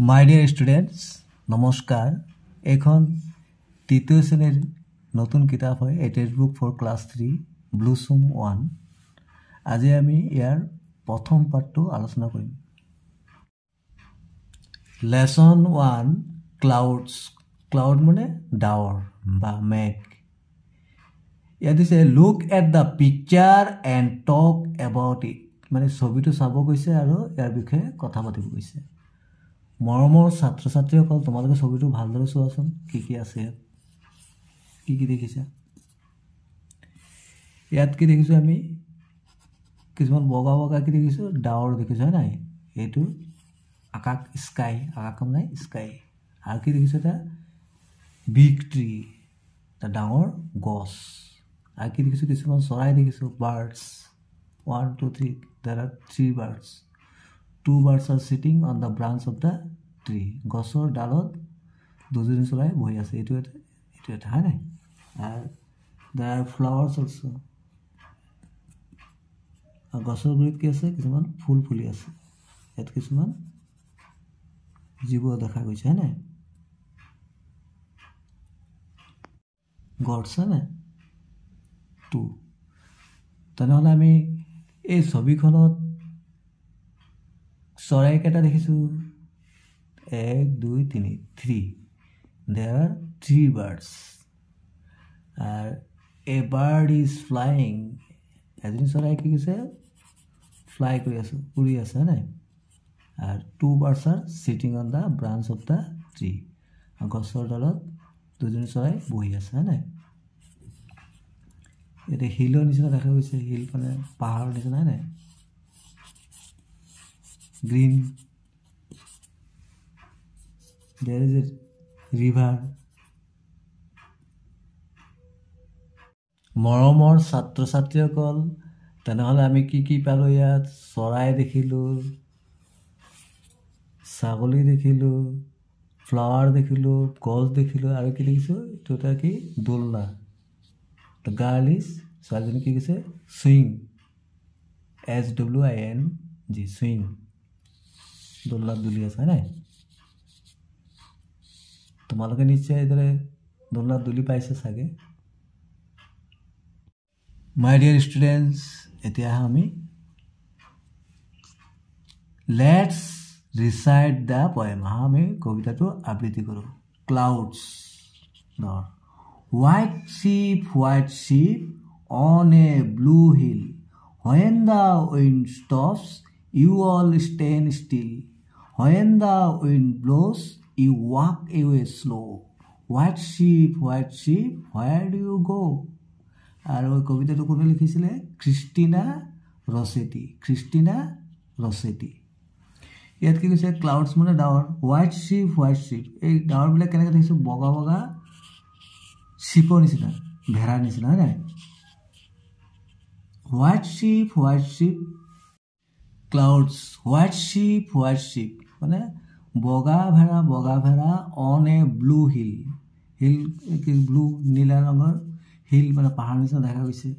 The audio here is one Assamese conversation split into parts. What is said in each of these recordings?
মাই ডিয়ার স্টুডেন্টস নমস্কার। এখন তৃতীয় শ্রেণীর নতুন কিতাপ হয় এ টেক্সট বুক ফর ক্লাস 3 ব্লুসুম 1। আজি আমি ইয়ার প্রথম পার্টটো আলোচনা কৰিম। Lesson 1 clouds. ক্লাউড মানে ডাৱৰ বা মেঘ। ইয়াত দিছে look at the picture and talk about it, মানে ছবিটো চাব গৈছে আৰু ইয়াৰ বিষয়ে কথা পাতিব গৈছে। মৰমৰ ছাত্ৰ ছাত্ৰীসকল, তোমালোকে ছবিটো ভালদৰে চোৱাচোন, কি কি আছে ইয়াত, কি কি দেখিছা। ইয়াত কি দেখিছোঁ আমি, কিছুমান বগা বগা কি দেখিছোঁ, ডাৱৰ দেখিছোঁ, হয় নাই? এইটো আকাশ, স্কাই, আকাশ নাই স্কাই। আৰু কি দেখিছোঁ, এটা বিগ ট্ৰি, এটা ডাঙৰ গছ। আৰু কি দেখিছোঁ, কিছুমান চৰাই দেখিছোঁ, birds. 1 2 3 there are 3 birds. 2 birds are sitting on the branch of the tree. গছৰ ডালত দুজনী চৰাই বহি আছে। এইটো এটা হয় নাই? আৰু there are flowers also. আৰু গছৰ গুৰিত কি আছে, কিছুমান ফুল ফুলি আছে। ইয়াত কিছুমান জীৱ দেখা গৈছে, হয় নাই? গডছ, হয় নাই? 2। তেনেহ'লে আমি এই ছবিখনত চৰাই কেইটা দেখিছোঁ, 1 2 3 3। There are 3 birds. আৰু a bird is flying. এজনী চৰাই কি কৈছে, ফ্লাই কৰি আছে, উৰি আছে, হয় নাই? আৰু 2 birds are sitting on the branch of the tree. আৰু গছৰ ডালত দুজনী চৰাই বহি আছে, হয় নাই? এটা হিলৰ নিচিনা দেখা গৈছে, হিল মানে পাহাৰৰ নিচিনা, হয় নাই? Green. there is a river. মৰমৰ ছাত্ৰ ছাত্ৰীসকল, তেনেহ'লে আমি কি কি পালোঁ ইয়াত? চৰাই দেখিলোঁ, ছাগলী দেখিলোঁ, ফ্লাৱাৰ দেখিলোঁ, গছ দেখিলোঁ, আৰু কি দেখিছোঁ, এইটো এটা কি, দোলনা। The girl is, ছোৱালীজনী কি কৈছে, swing, SWING, swing, দোলনাত দুলি আছে, হয় নাই? তোমালোকে নিশ্চয় এইদৰে দোলনাত দুলি পাইছে চাগে। মাই ডিয়াৰ ষ্টুডেণ্টছ, এতিয়া আমি লেটছ ৰিচাইট দ্য পয়েম। আমি কবিতাটো আবৃত্তি কৰোঁ। Clouds, white sheep on a blue hill. When the wind stops, you all stand still. When the wind blows, you walk away slow. White sheep, where do you go? আৰু এই কবিতাটো কোনে লিখিছিলে? ক্ৰিষ্টিনা ৰছেটি। ইয়াত কি কৈছে, ক্লাউডছ মানে ডাৱৰ, হোৱাইট শ্বিপ। এই ডাৱৰবিলাক কেনেকৈ দেখিছোঁ, বগা বগা শ্বিপৰ নিচিনা, ভেড়াৰ নিচিনা, হয় নাই? White sheep clouds, white sheep মানে বগা ভেড়া on a blue hill. Blue নীলা ৰঙৰ হিল, মানে পাহাৰ নিচিনা দেখা গৈছে।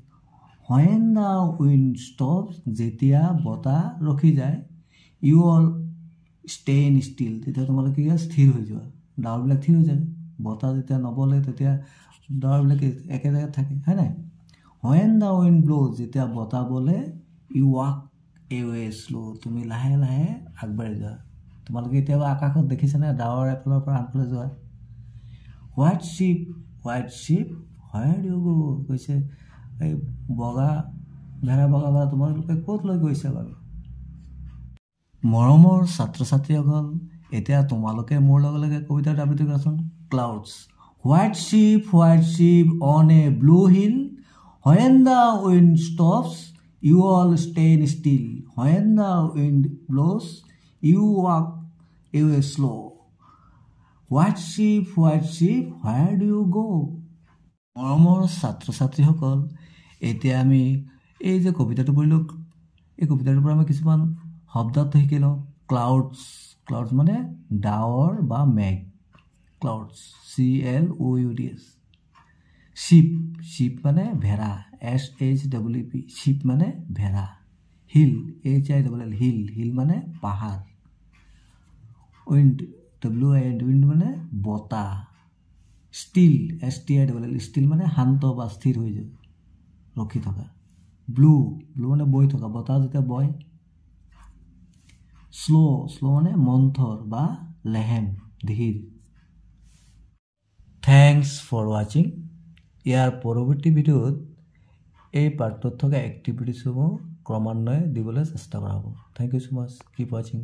When the wind stops, যেতিয়া বতাহ ৰখি যায়, you all stand still, তেতিয়া তোমালোকে স্থিৰ হৈ যোৱা। ডাৱৰবিলাক স্থিৰ হৈ যায়, বতাহ যেতিয়া নবলে তেতিয়া ডাৱৰবিলাক একে জেগাত থাকে, হয় নাই? When the wind blows, যেতিয়া বতাহ বলে, you walk away slow, তুমি লাহে লাহে আগবাঢ়ি যোৱা। তোমালোকে এতিয়াও আকাশত দেখিছানে ডাৱৰ এফালৰ পৰা আনফালে যোৱা? White sheep, where do you go? কৈছে এই বগা ভেড়া তোমালোকে ক'ত লৈ গৈছে বাৰু? মৰমৰ ছাত্ৰ ছাত্ৰীসকল, এতিয়া তোমালোকে মোৰ লগে লগে কবিতাটো আবৃত্তি কৰাচোন। Clouds, white sheep on a blue hill. When the wind stops, you all stand still. When the wind blows, you walk away slow. White sheep, where do you go? মৰমৰ ছাত্ৰ ছাত্ৰীসকল, এতিয়া আমি এই যে কবিতাটো পঢ়িলোঁ, এই কবিতাটোৰ পৰা আমি কিছুমান শব্দাৰ্থ শিকি লওঁ। ক্লাউডছ মানে ডাৱৰ বা মেঘ, ক্লাউডছ, CLOUDS। শ্বিপ মানে ভেড়া, SHWP, শ্বিপ মানে ভেড়া। হিল, HILL, হিল মানে পাহাৰ। উইণ্ড WIND উইণ্ড মানে বতাহ ষ্টিল STIL ষ্টিল মানে শান্ত বা স্থিৰ হৈ যায় ৰখি থকা ব্লু মানে বৈ থকা বতাহ যেতিয়া বয় শ্ল' মানে মন্থৰ বা লেহেম ধীৰ থেংকছ ফৰ ৱাচিং ইয়াৰ পৰৱৰ্তী ভিডিঅ'ত এই পাৰ্টটোত থকা এক্টিভিটিছসমূহ ক্ৰমান্বয়ে দিবলৈ চেষ্টা কৰা হ'ব thank you so much keep ৱাচিং